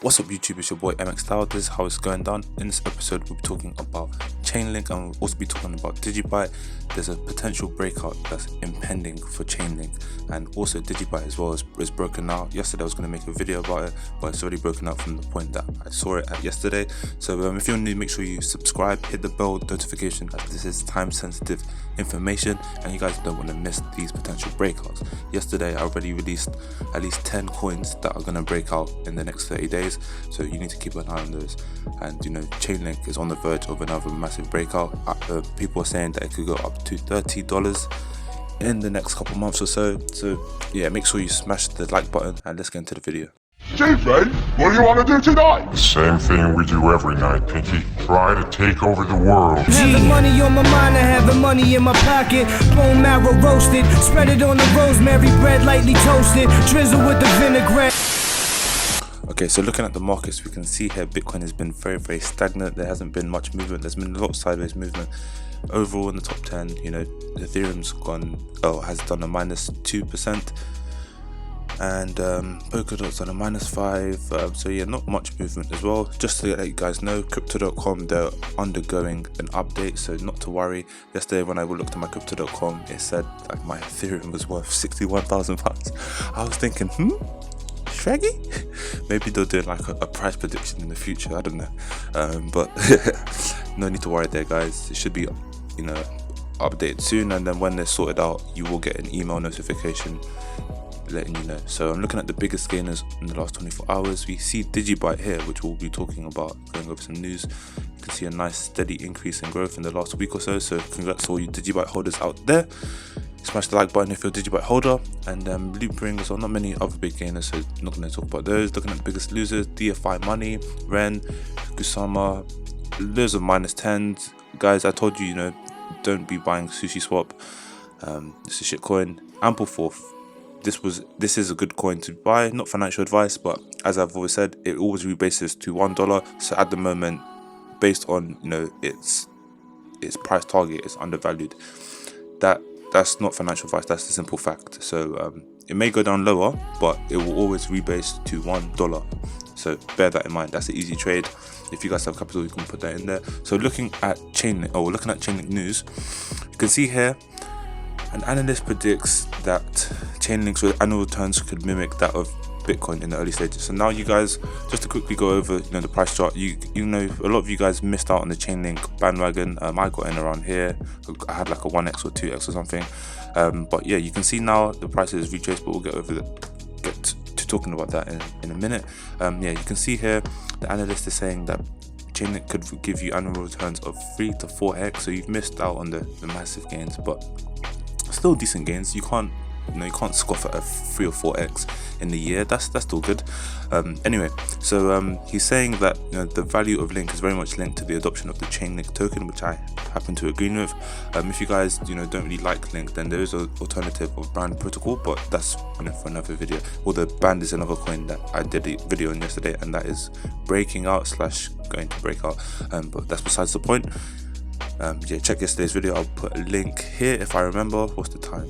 What's up YouTube, it's your boy mxdawodu. This is how it's going down. In this episode we'll be talking about Chainlink and we'll also be talking about Digibyte. There's a potential breakout that's impending for Chainlink, and also Digibyte as well is broken out. Yesterday I was going to make a video about it, but it's already broken out from the point that I saw it at yesterday. So if you're new, make sure you subscribe, hit the bell notification, as this is time sensitive information and you guys don't want to miss these potential breakouts. Yesterday I already released at least 10 coins that are going to break out in the next 30 days, so you need to keep an eye on those. And Chainlink is on the verge of another massive breakout. People are saying that it could go up to $30 in the next couple months or so. So yeah, make sure you smash the like button and let's get into the video. Chiefly, what do you want to do tonight? The same thing we do every night, Pinky. Try to take over the world. Having money on my mind, I having money in my pocket. Bone marrow roasted, spread it on the rosemary bread, lightly toasted, drizzle with the vinaigrette. Okay, so looking at the markets, we can see here Bitcoin has been very stagnant. There hasn't been much movement. There's been a lot of sideways movement. Overall in the top 10, Ethereum's has done a -2%, and BREAKOUT's done a -5%. So yeah, not much movement as well. Just to let you guys know, crypto.com, they're undergoing an update, so not to worry. Yesterday when I looked at my crypto.com, it said like my Ethereum was worth £61,000. I was thinking, Shaggy? Maybe they'll do like a price prediction in the future, I don't know. But no need to worry there, guys. It should be updated soon, and then when they're sorted out, you will get an email notification letting you know. So I'm looking at the biggest gainers in the last 24 hours. We see Digibyte here, which we'll be talking about, going over some news. You can see a nice steady increase in growth in the last week or so. So congrats to all you Digibyte holders out there. Smash the like button if you're a Digibyte holder. And loop rings are not many other big gainers, so not going to talk about those. Looking at the biggest losers: DFI Money, Ren, Kusama, loads of -10s. Guys, I told you, don't be buying Sushi Swap. It's a shit coin. Ample Fourth. This is a good coin to buy. Not financial advice, but as I've always said, it always rebases to $1. So at the moment, based on its price target, is undervalued. That's not financial advice, that's a simple fact. So it may go down lower, but it will always rebase to $1. So bear that in mind. That's an easy trade. If you guys have capital, you can put that in there. So looking at Chainlink news, you can see here an analyst predicts that Chainlink's annual returns could mimic that of Bitcoin in the early stages. So now you guys, just to quickly go over the price chart, a lot of you guys missed out on the Chainlink bandwagon. I got in around here. I had like a 1x or 2x or something, but yeah, you can see now the price is retraced, but we'll get to talking about that in a minute. Yeah, you can see here the analyst is saying that Chainlink could give you annual returns of 3 to 4x. So you've missed out on the massive gains, but still decent gains. You can't scoff at a 3 or 4x in the year. That's still good. Anyway, so he's saying that the value of Link is very much linked to the adoption of the Chainlink token, which I happen to agree with. If you guys don't really like Link, then there is an alternative of Band Protocol, but that's for another video. Or the Band is another coin that I did a video on yesterday, and that is breaking out / going to break out. But that's besides the point. Yeah, check yesterday's video. I'll put a link here if I remember. What's the time?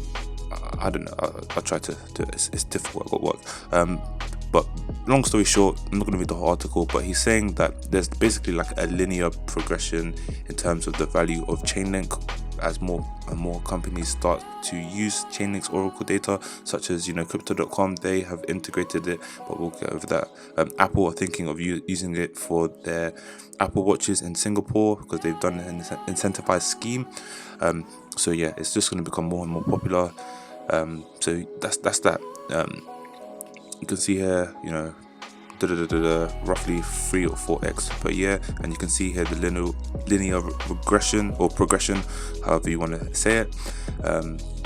I don't know. I'll try to do it. It's difficult. I've got work. But long story short, I'm not going to read the whole article, but he's saying that there's basically like a linear progression in terms of the value of Chainlink as more and more companies start to use Chainlink's Oracle data, such as crypto.com. They have integrated it, but we'll get over that. Apple are thinking of using it for their Apple Watches in Singapore because they've done an incentivized scheme. So yeah, it's just going to become more and more popular. So that's that. You can see here, roughly 3 or 4x per year, and you can see here the linear regression or progression, however you want to say it.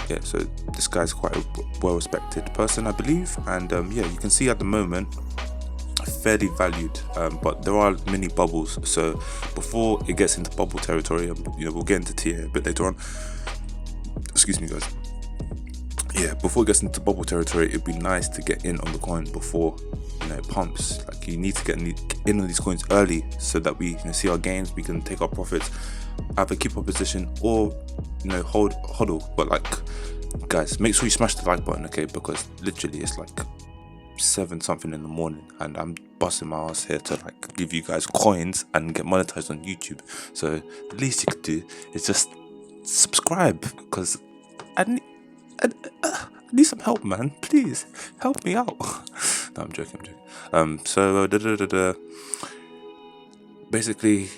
Yeah, so this guy's quite a well-respected person, I believe, and yeah, you can see at the moment fairly valued, but there are many bubbles. So before it gets into bubble territory, we'll get into TA a bit later on. Excuse me, guys. Yeah, before it gets into bubble territory, it'd be nice to get in on the coin before it pumps. Like, you need to get in on these coins early so that we see our gains, we can take our profits, either keep our position or hodl. But like, guys, make sure you smash the like button, okay? Because literally it's like 7 something in the morning, and I'm busting my ass here to like give you guys coins and get monetized on YouTube. So the least you could do is just subscribe, because I need some help, man. Please help me out. No, I'm joking. So basically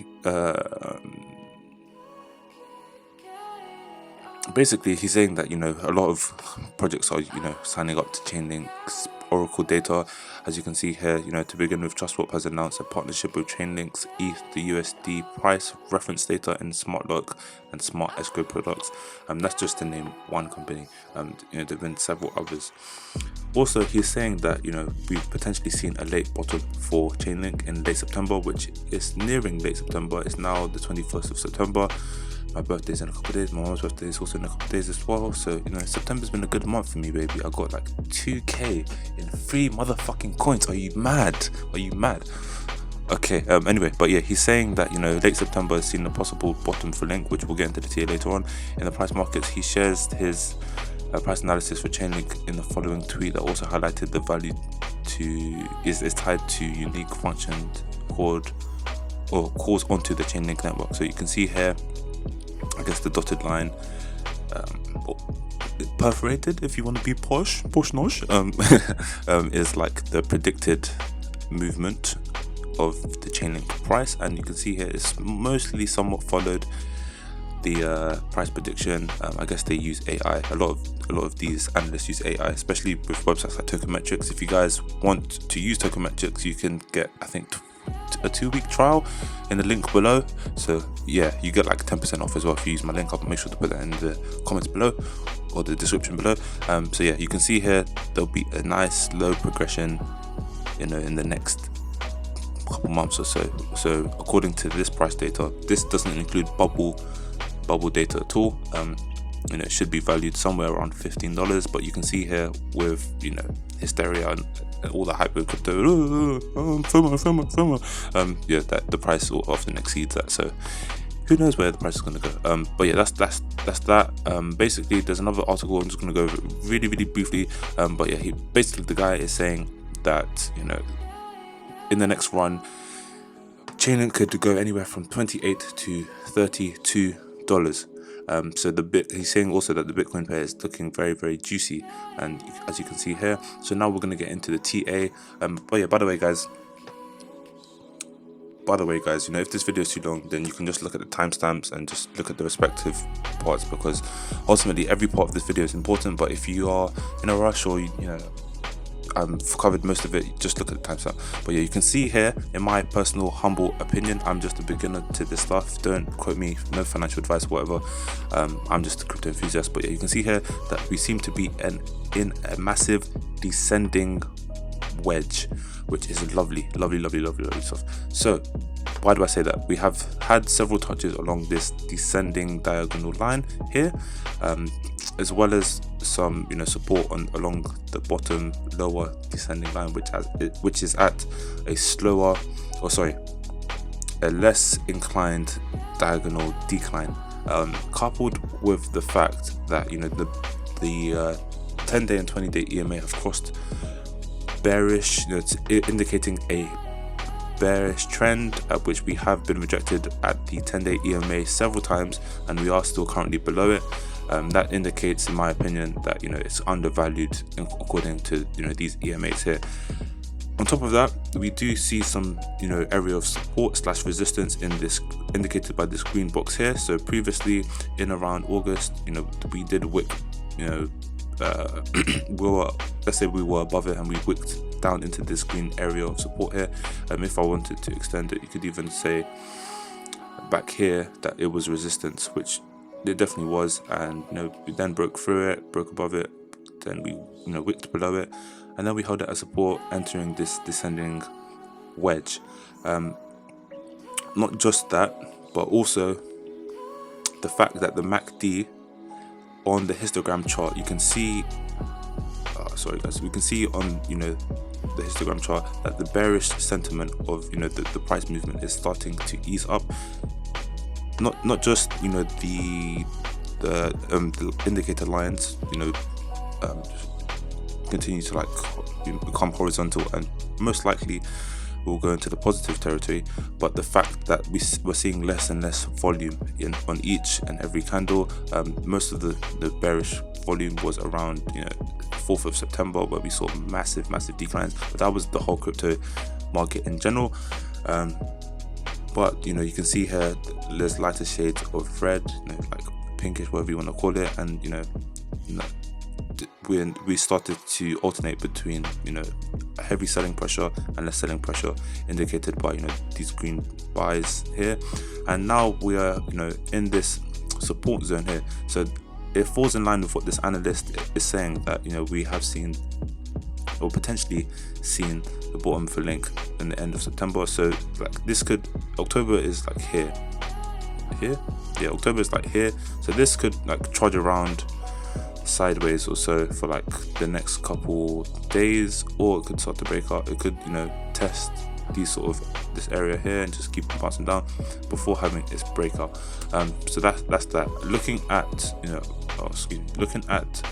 he's saying that, you know, a lot of projects are, you know, signing up to Chainlink's Oracle data. As you can see here, you know, to begin with, TrustSwap has announced a partnership with Chainlink's ETH, the USD price reference data in Smart Lock and Smart Escrow products. That's just to name one company. You know, there've been several others. Also, he's saying that, you know, we've potentially seen a late bottom for Chainlink in late September, which is nearing late September. It's now the 21st of September. My birthday's in a couple of days. My mom's birthday is also in a couple of days as well. So, you know, September's been a good month for me, baby. I got like 2k in free motherfucking coins. Are you mad? Okay, anyway, but yeah, he's saying that, you know, late September has seen a possible bottom for Link, which we'll get into the TA later on. In the price markets, he shares his price analysis for Chainlink in the following tweet that also highlighted the value is tied to unique functions called or calls onto the Chainlink network. So you can see here, I guess the dotted line, perforated, if you want to be posh, is like the predicted movement of the Chainlink price, and you can see here it's mostly somewhat followed the price prediction. I guess they use AI. A lot of these analysts use AI, especially with websites like Tokenmetrics. If you guys want to use Tokenmetrics, you can get, I think, a 2-week trial in the link below. So yeah, you get like 10% off as well if you use my link. I'll make sure to put that in the comments below or the description below. So yeah, you can see here there'll be a nice low progression, you know, in the next couple months or so. So according to this price data, this doesn't include bubble data at all. You know, it should be valued somewhere around $15, but you can see here with, you know, hysteria and all the hype with crypto, FOMO, yeah, that the price often exceeds that. So who knows where the price is going to go. But yeah, that's that. Basically, there's another article I'm just going to go over really briefly. But yeah, basically the guy is saying that, you know, in the next run, Chainlink could go anywhere from $28 to $32. So he's saying also that the Bitcoin pair is looking very juicy, and as you can see here. So now we're going to get into the TA. But yeah, by the way guys, you know, if this video is too long, then you can just look at the timestamps and just look at the respective parts, because ultimately every part of this video is important. But if you are in a rush, or you know, I've covered most of it, just look at the timestamp. But yeah, you can see here, in my personal humble opinion, I'm just a beginner to this stuff. Don't quote me, no financial advice, whatever. I'm just a crypto enthusiast. But yeah, you can see here that we seem to be in a massive descending wedge, which is lovely stuff. So why do I say that? We have had several touches along this descending diagonal line here, as well as some, you know, support along the bottom lower descending line, which is at a less inclined diagonal decline, coupled with the fact that, you know, the 10-day and 20-day EMA have crossed bearish, you know, it's indicating a bearish trend, at which we have been rejected at the 10-day EMA several times, and we are still currently below it. That indicates, in my opinion, that, you know, it's undervalued according to, you know, these EMAs here. On top of that, we do see some, you know, area of support / resistance in this, indicated by this green box here. So previously, in around August, you know, we did wick, you know, let's say we were above it and we wicked down into this green area of support here. If I wanted to extend it, you could even say back here that it was resistance, which it definitely was. And, you know, we then broke through it, broke above it, then we, you know, wicked below it, and then we held it as support, entering this descending wedge. Not just that, but also the fact that the MACD on the histogram chart, you can see, we can see on, you know, the histogram chart that the bearish sentiment of, you know, the price movement is starting to ease up. Not just, you know, the indicator lines, you know, you can continue to like become horizontal, and most likely will go into the positive territory. But the fact that we're seeing less and less volume on each and every candle, most of the bearish volume was around 4th of September, where we saw massive declines, but that was the whole crypto market in general. But you can see here there's lighter shades of red, like pinkish, whatever you want to call it, and we started to alternate between heavy selling pressure and less selling pressure, indicated by these green buys here. And now we are in this support zone here, so it falls in line with what this analyst is saying, that we have seen or potentially seen the bottom for Link in the end of September. So like this could, October is like here, yeah, October is like here, so this could like trudge around sideways or so for like the next couple days, or it could start to break out. It could test this area here and just keep bouncing down before having its breakout. So that's that. Looking at looking at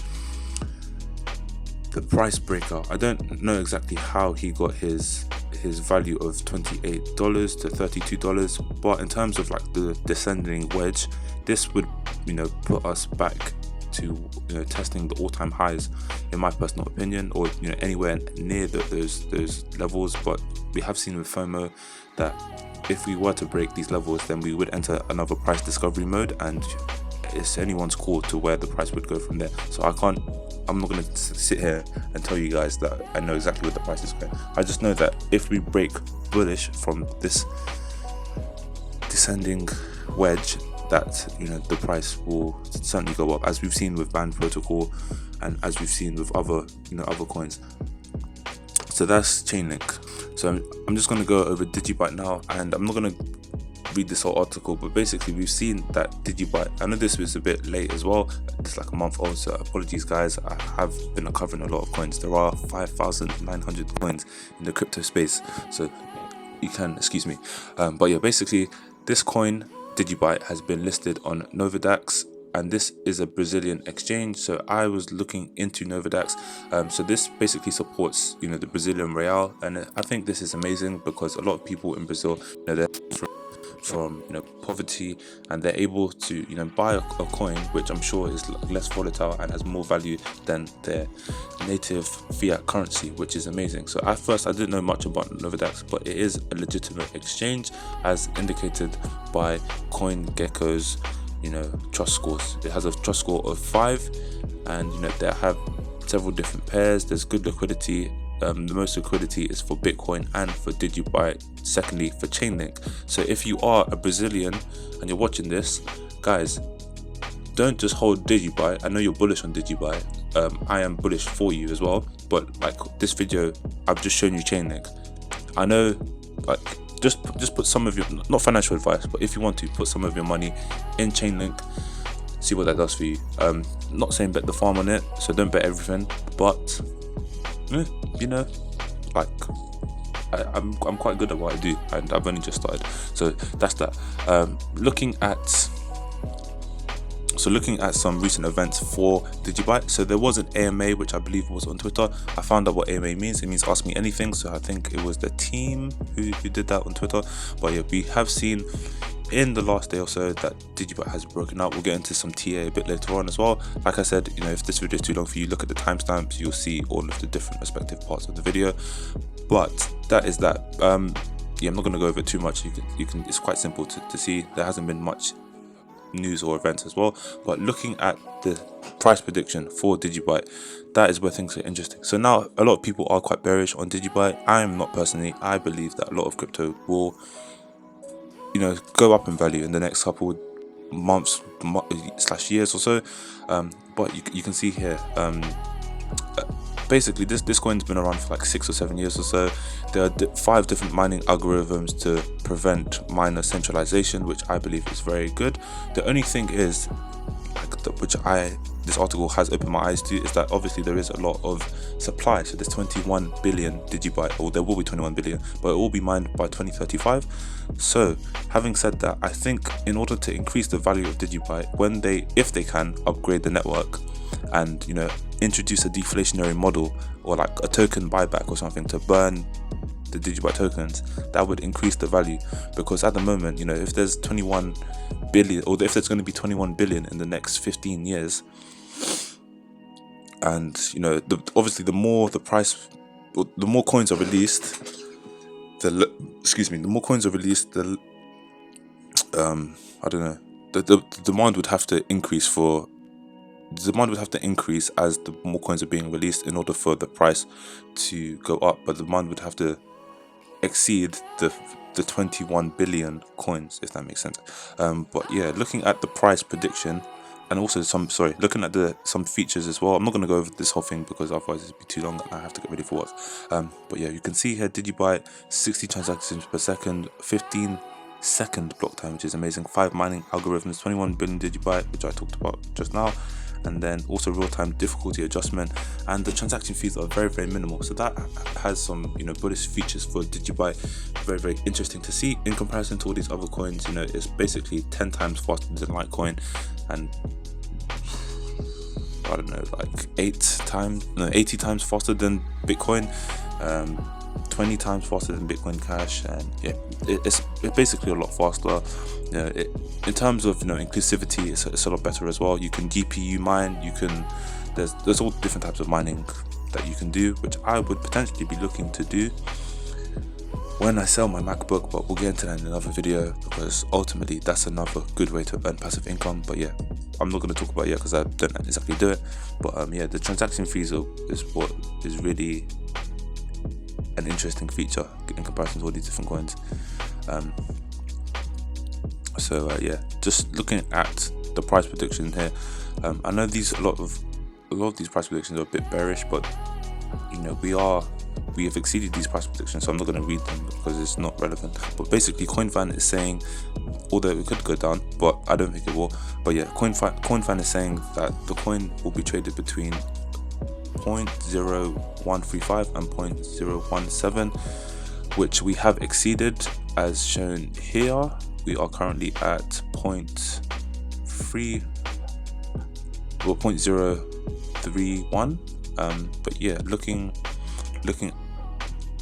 the price breakout, I don't know exactly how he got his value of $28 to $32, but in terms of like the descending wedge, this would put us back to testing the all-time highs, in my personal opinion, or anywhere near those levels. But we have seen with FOMO that if we were to break these levels, then we would enter another price discovery mode, and it's anyone's call to where the price would go from there. So I'm not going to sit here and tell you guys that I know exactly where the price is going. I just know that if we break bullish from this descending wedge, that the price will certainly go up, as we've seen with Band Protocol and as we've seen with other other coins. So that's Chainlink. So I'm just going to go over Digibyte now, and I'm not going to read this whole article, but basically we've seen that Digibyte, I know this was a bit late as well, it's like a month old, so apologies guys, I have been covering a lot of coins. There are 5,900 coins in the crypto space, so you can excuse me, but yeah, basically this coin Digibyte has been listed on Novadax, and this is a Brazilian exchange. So I was looking into Novadax. So this basically supports the Brazilian real, and I think this is amazing because a lot of people in Brazil, they're from poverty, and they're able to buy a coin which I'm sure is less volatile and has more value than their native fiat currency, which is amazing. So at first I didn't know much about Novadax, but it is a legitimate exchange as indicated by CoinGecko's trust scores. It has a trust score of 5, and they have several different pairs. There's good liquidity. The most liquidity is for Bitcoin and for Digibyte, secondly for Chainlink. So if you are a Brazilian and you're watching this, guys, don't just hold Digibyte. I know you're bullish on Digibyte. I am bullish for you as well, but like this video, I've just shown you Chainlink. I know, like, just put some of your, not financial advice, but if you want to, put some of your money in Chainlink, see what that does for you. Not saying bet the farm on it, so don't bet everything, but like I'm quite good at what I do, and I've only just started. So that's that. Looking at some recent events for Digibyte. So there was an AMA, which I believe was on Twitter. I found out what AMA means. It means ask me anything. So I think it was the team who did that on Twitter. But yeah, we have seen in the last day or so that Digibyte has broken out. We'll get into some TA a bit later on as well. Like I said, if this video is too long for you, look at the timestamps. You'll see all of the different respective parts of the video. But that is that. Yeah, I'm not going to go over it too much. You can. It's quite simple to see. There hasn't been much news or events as well, but looking at the price prediction for Digibyte, that is where things are interesting. So now a lot of people are quite bearish on Digibyte. I am not personally. I believe that a lot of crypto will go up in value in the next couple months / years or so, but you can see here, basically this coin's been around for like 6 or 7 years or so. There are 5 different mining algorithms to prevent miner centralization, which I believe is very good. The only thing is, like, which this article has opened my eyes to, is that obviously there is a lot of supply. So there's 21 billion Digibyte, or there will be 21 billion, but it will be mined by 2035. So having said that, I think in order to increase the value of Digibyte, if they can upgrade the network and, you know, introduce a deflationary model or like a token buyback or something to burn the Digibyte tokens, that would increase the value. Because at the moment, you know, if there's 21 billion, or if there's going to be 21 billion in the next 15 years, and, you know, obviously the more coins are released, the more coins are released, I don't know, the demand would have to increase as the more coins are being released in order for the price to go up, but the demand would have to exceed the 21 billion coins, if that makes sense. But yeah, looking at the price prediction, and also looking at some features as well. I'm not going to go over this whole thing because otherwise it'd be too long and I have to get ready for work. But yeah, you can see here Digibyte, 60 transactions per second, 15-second block time, which is amazing. 5 mining algorithms, 21 billion Digibyte, which I talked about just now, and then also real-time difficulty adjustment, and the transaction fees are very, very minimal. So that has some, you know, bullish features for Digibyte. Very, very interesting to see in comparison to all these other coins. You know, it's basically 10 times faster than Litecoin, and I don't know, like 80 times faster than Bitcoin, 20 times faster than Bitcoin Cash, and yeah, it's basically a lot faster. You know, in terms of, you know, inclusivity, it's a lot better as well. You can GPU mine, there's all different types of mining that you can do, which I would potentially be looking to do when I sell my MacBook, but we'll get into that in another video, because ultimately that's another good way to earn passive income. But yeah, I'm not going to talk about it yet because I don't exactly do it. But yeah, the transaction fees is what is really an interesting feature in comparison to all these different coins. Yeah, just looking at the price prediction here, I know a lot of these price predictions are a bit bearish, but you know, we have exceeded these price predictions, so I'm not going to read them because it's not relevant. But basically, CoinFan is saying, although it could go down, but I don't think it will. But yeah, CoinFan is saying that the coin will be traded between 0.0135 and 0.017, which we have exceeded, as shown here. We are currently at 0.031. But yeah, looking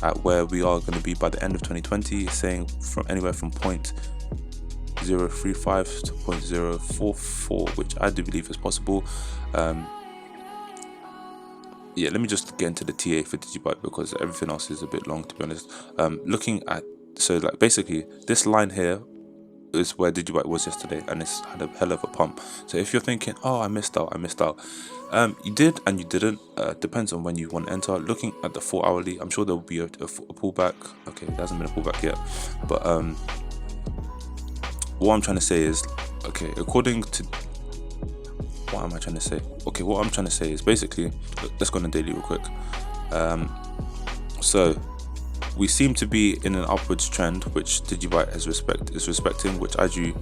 at where we are going to be by the end of 2020, saying from anywhere from 0.035 to 0.044, which I do believe is possible. Yeah, let me just get into the TA for Digibyte because everything else is a bit long, to be honest. So like basically this line here is where Digibyte was yesterday, and it's had a hell of a pump. So if you're thinking, oh, I missed out, you did and you didn't. Depends on when you want to enter. Looking at the 4 hourly, I'm sure there will be a pullback. Okay, there hasn't been a pullback yet, but what I'm trying to say is, okay, according to what am I trying to say? Okay, what I'm trying to say is basically, let's go on a daily real quick. So we seem to be in an upwards trend, which Digibyte is respecting, which I drew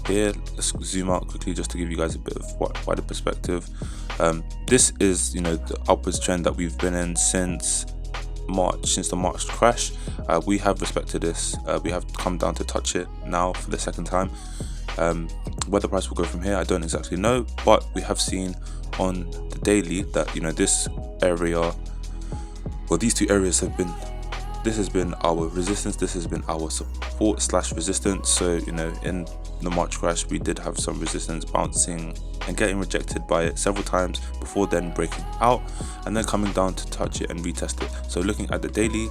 here. Let's zoom out quickly just to give you guys a bit of wider perspective. This is, you know, the upwards trend that we've been in since the March crash. We have respected this. We have come down to touch it now for the second time. Where the price will go from here, I don't exactly know, but we have seen on the daily that, you know, this area, well, these two areas this has been our resistance, this has been our support / resistance. So, you know, in the March crash, we did have some resistance bouncing and getting rejected by it several times before then breaking out and then coming down to touch it and retest it. So looking at the daily,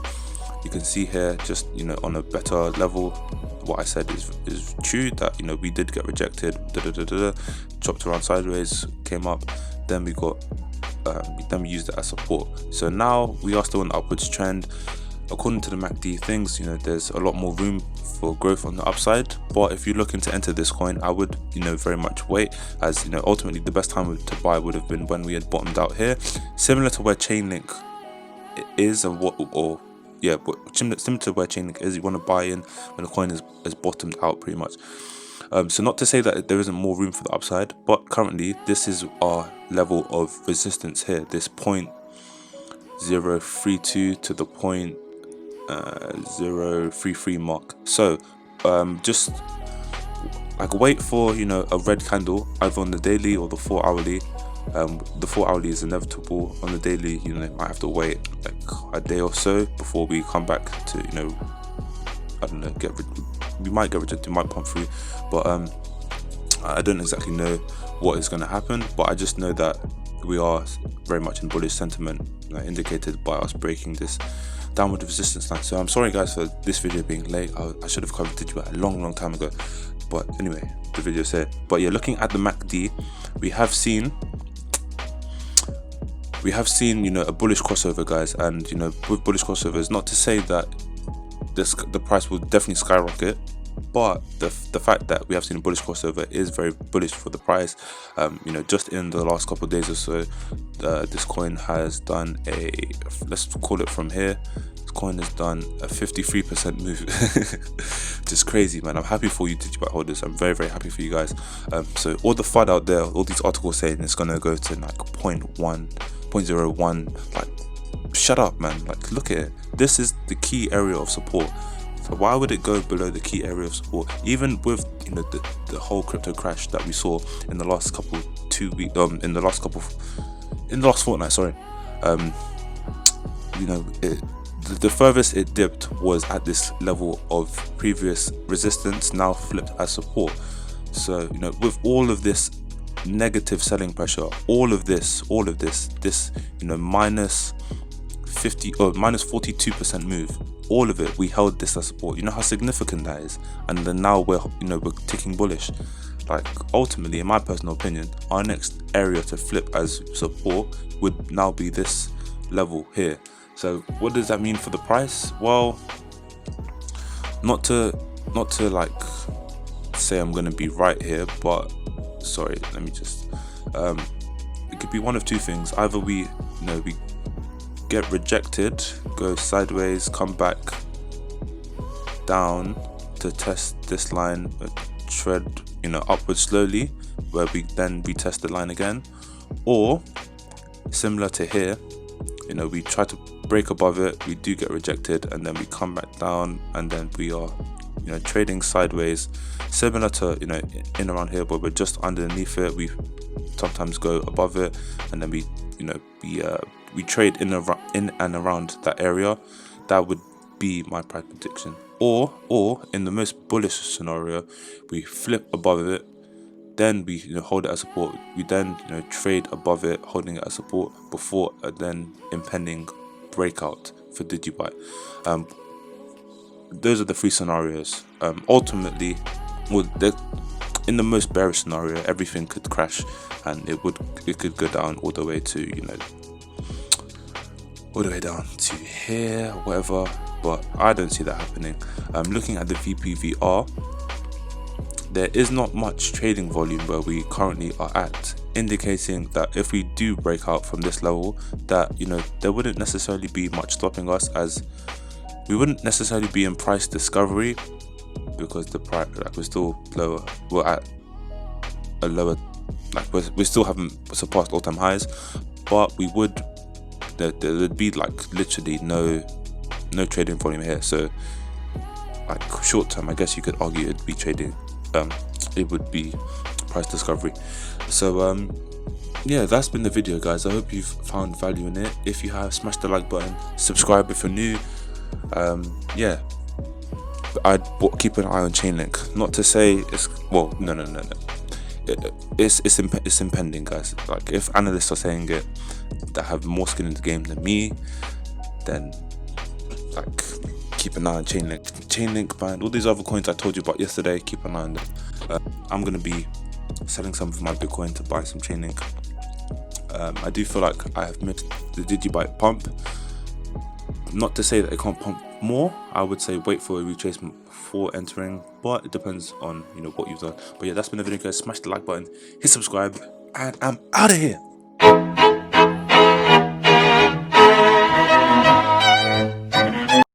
you can see here, just, you know, on a better level, what I said is true, that, you know, we did get rejected, chopped around sideways, came up, then we used it as support. So now we are still in the upwards trend. According to the MACD things, you know, there's a lot more room for growth on the upside. But if you're looking to enter this coin, I would, you know, very much wait, as, you know, ultimately the best time to buy would have been when we had bottomed out here, similar to where Chainlink is, and similar to where Chainlink is. You want to buy in when the coin is bottomed out, pretty much. So not to say that there isn't more room for the upside, but currently this is our level of resistance here, this 0.032 to the 0.033 mark. So just like wait for, you know, a red candle either on the daily or the 4 hourly. The 4 hourly is inevitable. On the daily, you know, I have to wait like a day or so before we come back to, you know, I don't know, we might get rejected, we might pump through, but I don't exactly know what is going to happen, but I just know that we are very much in bullish sentiment, indicated by us breaking this downward resistance line. So I'm sorry guys for this video being late. I should have covered Digibyte a long time ago, but anyway, the video's here. But yeah, looking at the MACD, we have seen, you know, a bullish crossover, guys. And you know, with bullish crossovers, not to say that the price will definitely skyrocket, but the fact that we have seen a bullish crossover is very bullish for the price. You know, just in the last couple of days or so, this coin has done a, let's call it from here, this coin has done a 53% move. Just crazy, man. I'm happy for you Digibyte holders. I'm very happy for you guys. So all the FUD out there, all these articles saying it's gonna go to like 0.01, like shut up, man. Like look at it, this is the key area of support. So why would it go below the key area of support? Even with, you know, the whole crypto crash that we saw in the last couple in the last fortnight, sorry. You know, the furthest it dipped was at this level of previous resistance, now flipped as support. So you know, with all of this negative selling pressure, all of this, you know, minus 42% move, all of it, we held this as support. You know how significant that is, and then now we're ticking bullish. Like ultimately, in my personal opinion, our next area to flip as support would now be this level here. So what does that mean for the price? Well, not to like say I'm gonna be right here, but sorry, let me just it could be one of two things. Either we get rejected, go sideways, come back down to test this line, tread, you know, upwards slowly, where we then retest the line again, or similar to here, you know, we try to break above it, we do get rejected, and then we come back down, and then we are, you know, trading sideways, similar to, you know, in around here, but we're just underneath it. We sometimes go above it, and then we, you know, we trade in and around that area. That would be my price prediction. Or in the most bullish scenario, we flip above it, then we, you know, hold it as support. We then, you know, trade above it, holding it as support before a then impending breakout for Digibyte. Those are the three scenarios. Ultimately, well, in the most bearish scenario, everything could crash, and it could go down all the way to, you know, all the way down to here, whatever. But I don't see that happening. Looking at the VPVR, there is not much trading volume where we currently are at, indicating that if we do break out from this level, that, you know, there wouldn't necessarily be much stopping us, as we wouldn't necessarily be in price discovery, because the price, like, we're still lower, we're at a lower, like we still haven't surpassed all-time highs, but we would, there'd be like literally no trading volume here. So like short term, I guess you could argue it'd be trading, it would be price discovery. So yeah, that's been the video, guys. I hope you've found value in it. If you have, smash the like button, subscribe if you're new. Yeah, I'd keep an eye on Chainlink. Not to say it's, well, no, it's impending, guys. Like if analysts are saying it that have more skin in the game than me, then like keep an eye on Chainlink band, all these other coins I told you about yesterday, keep an eye on them. I'm gonna be selling some of my Bitcoin to buy some Chainlink. I do feel like I have missed the Digibyte pump. Not to say that it can't pump more, I would say wait for a retracement before entering, but it depends on, you know, what you've done. But yeah, that's been the video, guys. Smash the like button, hit subscribe, and I'm out of here.